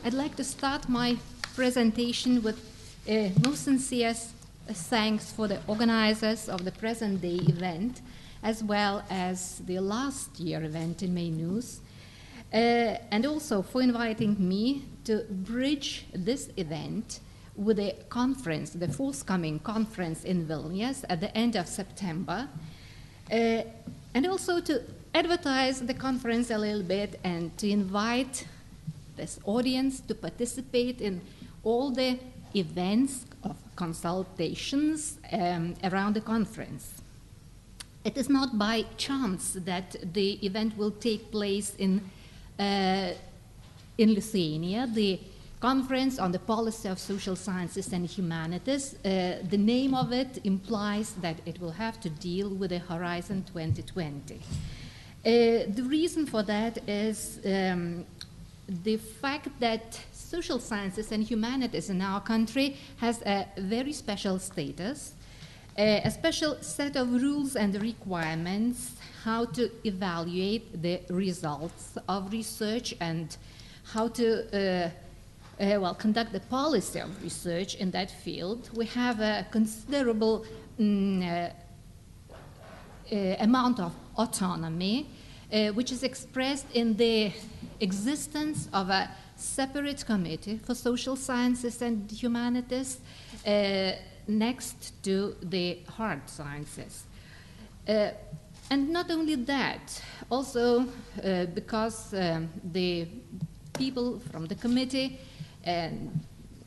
I'd like to start my presentation with most sincere thanks for the organizers of the present day event, as well as the last year event in May News, and also for inviting me to bridge this event with a conference, the forthcoming conference in Vilnius at the end of September, and also to advertise the conference a little bit and to invite this audience to participate in all the events of consultations around the conference. It is not by chance that the event will take place in Lithuania, the Conference on the Policy of Social Sciences and Humanities. The name of it implies that it will have to deal with the Horizon 2020. The reason for that is the fact that social sciences and humanities in our country has a very special status, a special set of rules and requirements how to evaluate the results of research and how to conduct the policy of research in that field. We have a considerable amount of autonomy, which is expressed in the existence of a separate committee for social sciences and humanities next to the hard sciences. And not only that, also because the people from the committee and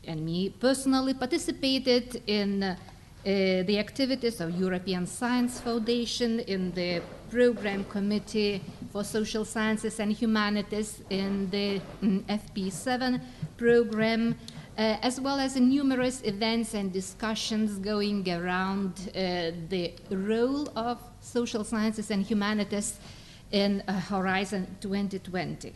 me personally participated in the activities of European Science Foundation, in the Program Committee for Social Sciences and Humanities, in the FP7 program, as well as in numerous events and discussions going around the role of social sciences and humanities in Horizon 2020.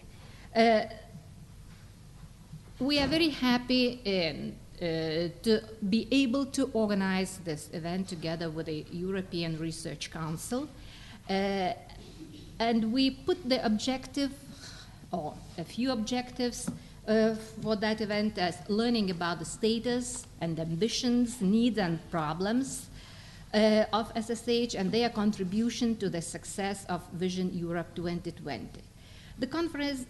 We are very happy to be able to organize this event together with the European Research Council. And we put the objective, or a few objectives, for that event as learning about the status and ambitions, needs and problems of SSH and their contribution to the success of Vision Europe 2020. The conference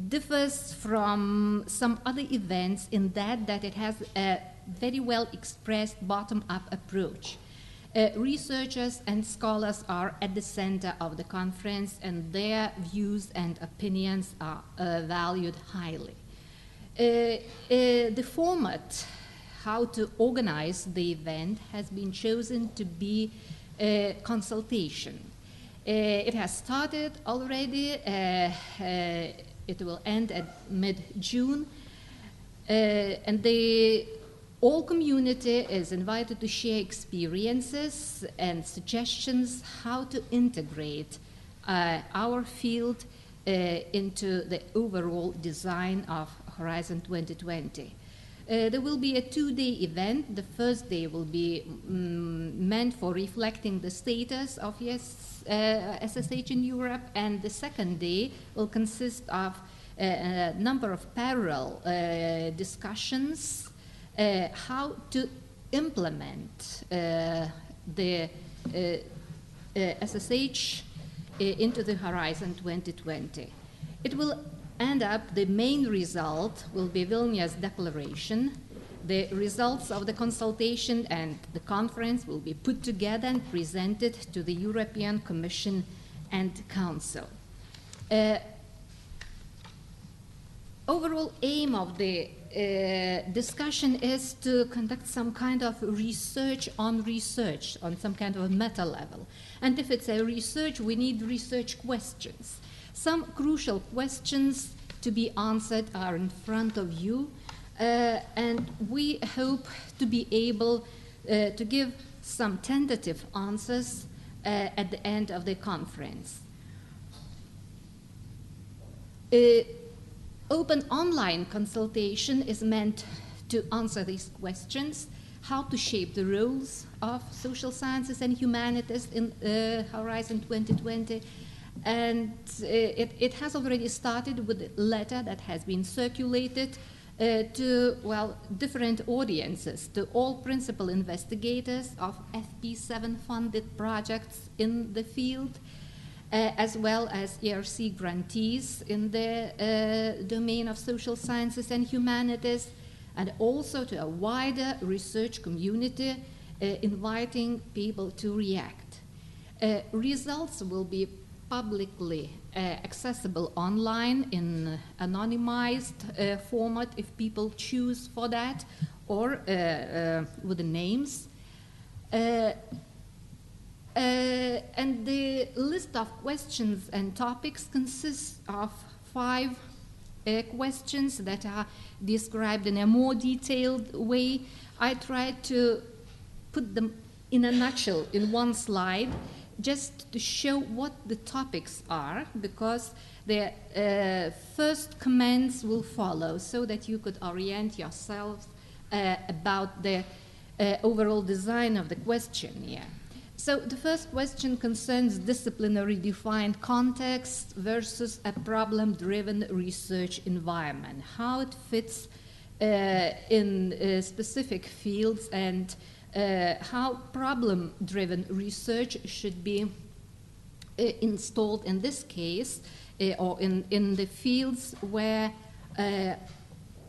differs from some other events in that it has a very well expressed bottom-up approach. Researchers and scholars are at the center of the conference, and their views and opinions are valued highly. The format, how to organize the event, has been chosen to be a consultation. It has started already. It will end at mid-June, and the all community is invited to share experiences and suggestions how to integrate our field into the overall design of Horizon 2020. There will be a two-day event. The first day will be meant for reflecting the status of SSH in Europe, and the second day will consist of a number of parallel discussions how to implement the SSH into the Horizon 2020. It will end up, the main result will be Vilnius Declaration. The results of the consultation and the conference will be put together and presented to the European Commission and Council. Overall aim of the discussion is to conduct some kind of research, on some kind of a meta level. And if it's a research, we need research questions. Some crucial questions to be answered are in front of you, and we hope to be able to give some tentative answers at the end of the conference. Open online consultation is meant to answer these questions: how to shape the roles of social sciences and humanities in Horizon 2020, And it has already started with a letter that has been circulated to, well, different audiences, to all principal investigators of FP7 funded projects in the field, as well as ERC grantees in the domain of social sciences and humanities, and also to a wider research community, inviting people to react. Results will be publicly accessible online in anonymized format if people choose for that, or with the names. And the list of questions and topics consists of 5 questions that are described in a more detailed way. I tried to put them in a nutshell in one slide, just to show what the topics are, because the first comments will follow, so that you could orient yourselves about the overall design of the questionnaire. So the first question concerns disciplinary defined context versus a problem-driven research environment, how it fits in specific fields, and how problem-driven research should be installed in this case, or in the fields where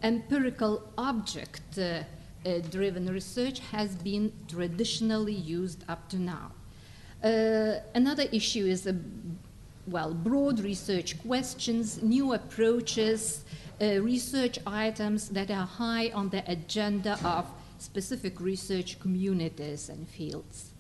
empirical object-driven research has been traditionally used up to now. Another issue is, well, broad research questions, new approaches, research items that are high on the agenda of specific research communities and fields.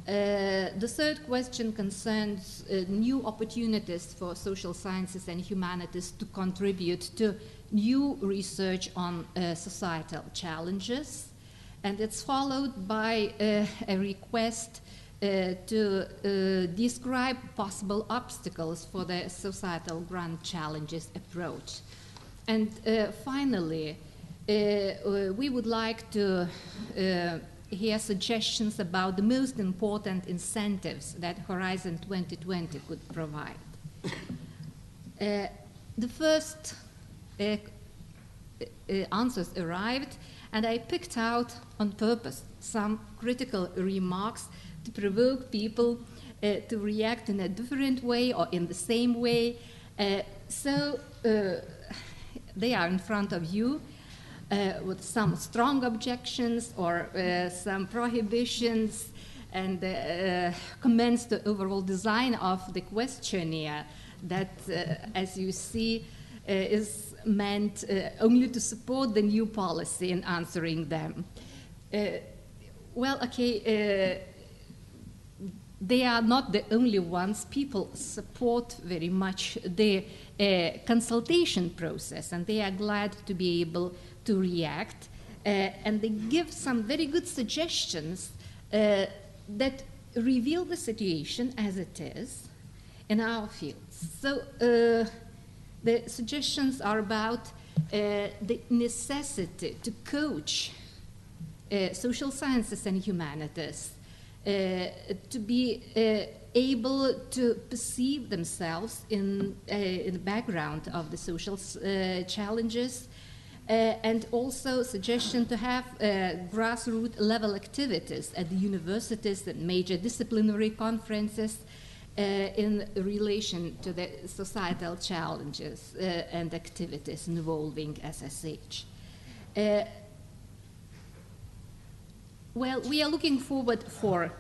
The third question concerns new opportunities for social sciences and humanities to contribute to new research on societal challenges. And it's followed by a request to describe possible obstacles for the societal grand challenges approach. And finally, we would like to hear suggestions about the most important incentives that Horizon 2020 could provide. The first answers arrived, and I picked out on purpose some critical remarks to provoke people to react in a different way or in the same way. So they are in front of you. With some strong objections or some prohibitions, and comments the overall design of the questionnaire that, as you see, is meant only to support the new policy in answering them. Well, okay, they are not the only ones. People support very much the consultation process, and they are glad to be able to react, and they give some very good suggestions that reveal the situation as it is in our fields. So the suggestions are about the necessity to coach social sciences and humanities to be able to perceive themselves in the background of the social challenges, and also suggestion to have grassroots level activities at the universities and major disciplinary conferences in relation to the societal challenges and activities involving SSH. Well, we are looking forward for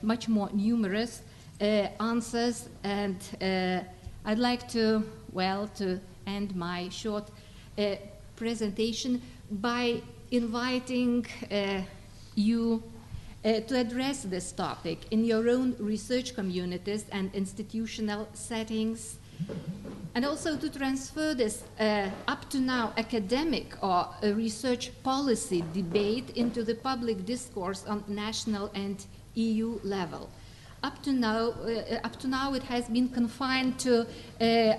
much more numerous answers, and I'd like to, well, to end my short presentation by inviting you to address this topic in your own research communities and institutional settings, and also to transfer this up to now academic or research policy debate into the public discourse on national and EU level. Up to now it has been confined to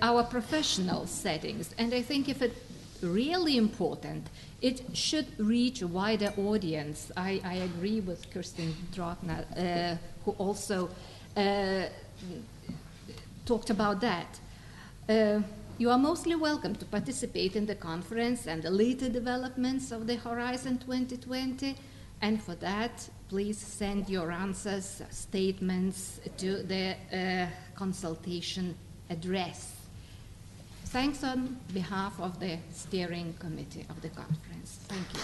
our professional settings, and I think if it's really important, it should reach a wider audience. I agree with Kirsten Drotner, who also talked about that. You are mostly welcome to participate in the conference and the later developments of the Horizon 2020, and for that, please send your answers, statements to the consultation address. Thanks on behalf of the steering committee of the conference. Thank you.